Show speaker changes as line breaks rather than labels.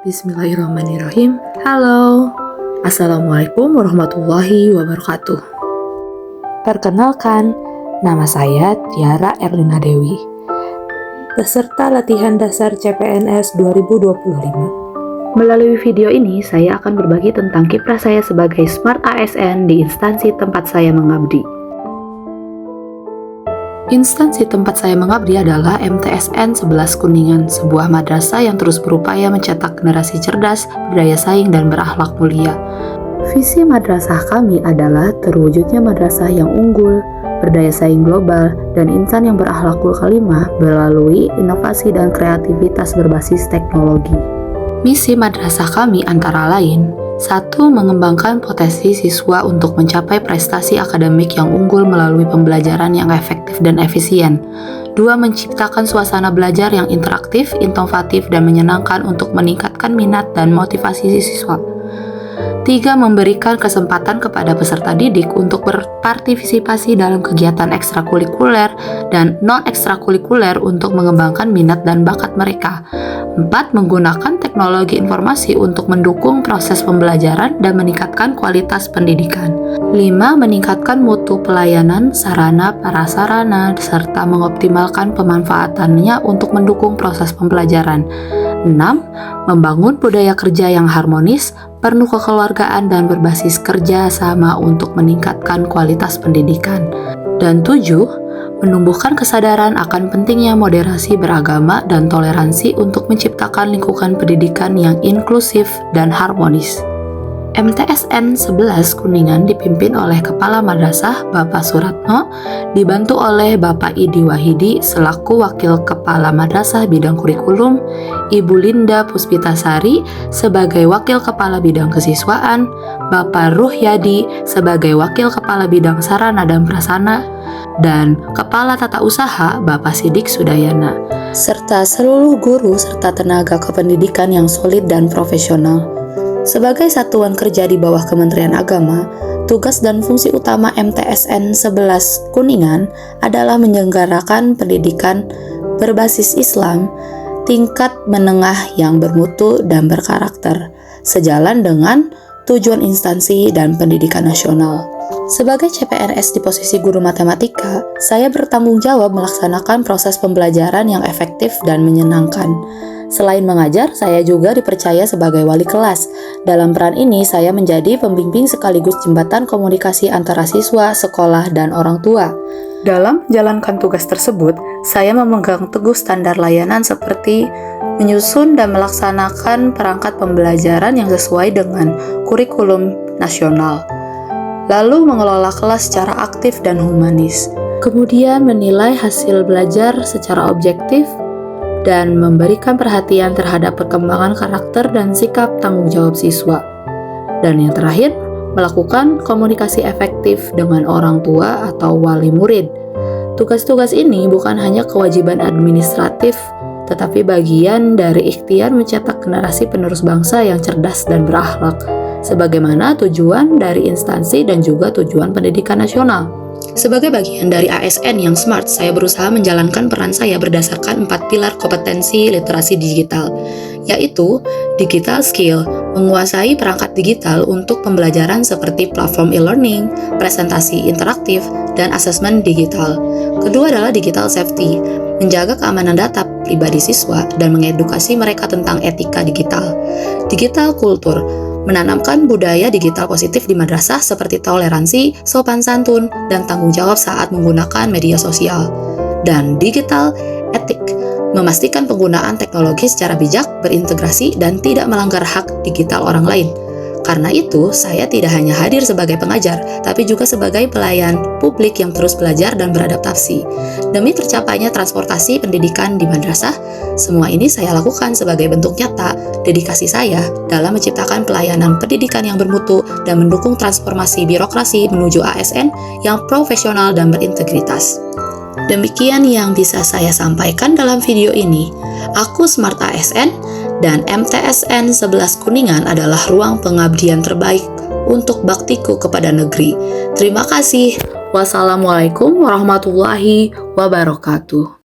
Bismillahirrahmanirrahim. Halo, Assalamualaikum warahmatullahi wabarakatuh. Perkenalkan, nama saya Tiara Erlina Dewi, peserta latihan dasar CPNS 2025. Melalui video ini, saya akan berbagi tentang kiprah saya sebagai Smart ASN di instansi tempat saya mengabdi. Instansi tempat saya mengabdi adalah MTSN 11 Kuningan, sebuah madrasah yang terus berupaya mencetak generasi cerdas, berdaya saing, dan berakhlak mulia. Visi madrasah kami adalah terwujudnya madrasah yang unggul, berdaya saing global, dan insan yang berakhlakul karimah melalui inovasi dan kreativitas berbasis teknologi. Misi madrasah kami antara lain: 1. Mengembangkan potensi siswa untuk mencapai prestasi akademik yang unggul melalui pembelajaran yang efektif dan efisien. 2. Menciptakan suasana belajar yang interaktif, inovatif, dan menyenangkan untuk meningkatkan minat dan motivasi siswa. 3. Memberikan kesempatan kepada peserta didik untuk berpartisipasi dalam kegiatan ekstrakurikuler dan non-ekstrakurikuler untuk mengembangkan minat dan bakat mereka. 4. Menggunakan teknologi informasi untuk mendukung proses pembelajaran dan meningkatkan kualitas pendidikan. 5. Meningkatkan mutu pelayanan, sarana, prasarana, serta mengoptimalkan pemanfaatannya untuk mendukung proses pembelajaran. 6. Membangun budaya kerja yang harmonis, penuh kekeluargaan, dan berbasis kerja sama untuk meningkatkan kualitas pendidikan. Dan 7. Menumbuhkan kesadaran akan pentingnya moderasi beragama dan toleransi untuk menciptakan lingkungan pendidikan yang inklusif dan harmonis. MTSN 11 Kuningan dipimpin oleh Kepala Madrasah Bapak Suratno, dibantu oleh Bapak Idi Wahidi selaku Wakil Kepala Madrasah Bidang Kurikulum, Ibu Linda Puspitasari sebagai Wakil Kepala Bidang Kesiswaan, Bapak Ruhyadi sebagai Wakil Kepala Bidang Sarana dan Prasarana, dan Kepala Tata Usaha Bapak Sidik Sudayana, serta seluruh guru serta tenaga kependidikan yang solid dan profesional. Sebagai satuan kerja di bawah Kementerian Agama, tugas dan fungsi utama MTSN 11 Kuningan adalah menyelenggarakan pendidikan berbasis Islam tingkat menengah yang bermutu dan berkarakter, sejalan dengan tujuan instansi dan pendidikan nasional. Sebagai CPNS di posisi guru matematika, saya bertanggung jawab melaksanakan proses pembelajaran yang efektif dan menyenangkan. Selain mengajar, saya juga dipercaya sebagai wali kelas. Dalam peran ini, saya menjadi pembimbing sekaligus jembatan komunikasi antara siswa, sekolah, dan orang tua. Dalam menjalankan tugas tersebut, saya memegang teguh standar layanan seperti menyusun dan melaksanakan perangkat pembelajaran yang sesuai dengan kurikulum nasional, lalu mengelola kelas secara aktif dan humanis, kemudian menilai hasil belajar secara objektif, dan memberikan perhatian terhadap perkembangan karakter dan sikap tanggung jawab siswa. Dan yang terakhir, melakukan komunikasi efektif dengan orang tua atau wali murid. Tugas-tugas ini bukan hanya kewajiban administratif, tetapi bagian dari ikhtiar mencetak generasi penerus bangsa yang cerdas dan berakhlak, sebagaimana tujuan dari instansi dan juga tujuan pendidikan nasional. Sebagai bagian dari ASN yang smart, saya berusaha menjalankan peran saya berdasarkan 4 pilar kompetensi literasi digital, yaitu digital skill, menguasai perangkat digital untuk pembelajaran seperti platform e-learning, presentasi interaktif, dan asesmen digital. Kedua adalah digital safety, menjaga keamanan data pribadi siswa dan mengedukasi mereka tentang etika digital. Digital kultur, menanamkan budaya digital positif di madrasah seperti toleransi, sopan santun, dan tanggung jawab saat menggunakan media sosial. Dan digital etik, memastikan penggunaan teknologi secara bijak, berintegrasi, dan tidak melanggar hak digital orang lain. Karena itu, saya tidak hanya hadir sebagai pengajar, tapi juga sebagai pelayan publik yang terus belajar dan beradaptasi. Demi tercapainya transportasi pendidikan di madrasah, semua ini saya lakukan sebagai bentuk nyata dedikasi saya dalam menciptakan pelayanan pendidikan yang bermutu dan mendukung transformasi birokrasi menuju ASN yang profesional dan berintegritas. Demikian yang bisa saya sampaikan dalam video ini. Aku Smart ASN dan MTSN 11 Kuningan adalah ruang pengabdian terbaik untuk baktiku kepada negeri. Terima kasih. Wassalamualaikum warahmatullahi wabarakatuh.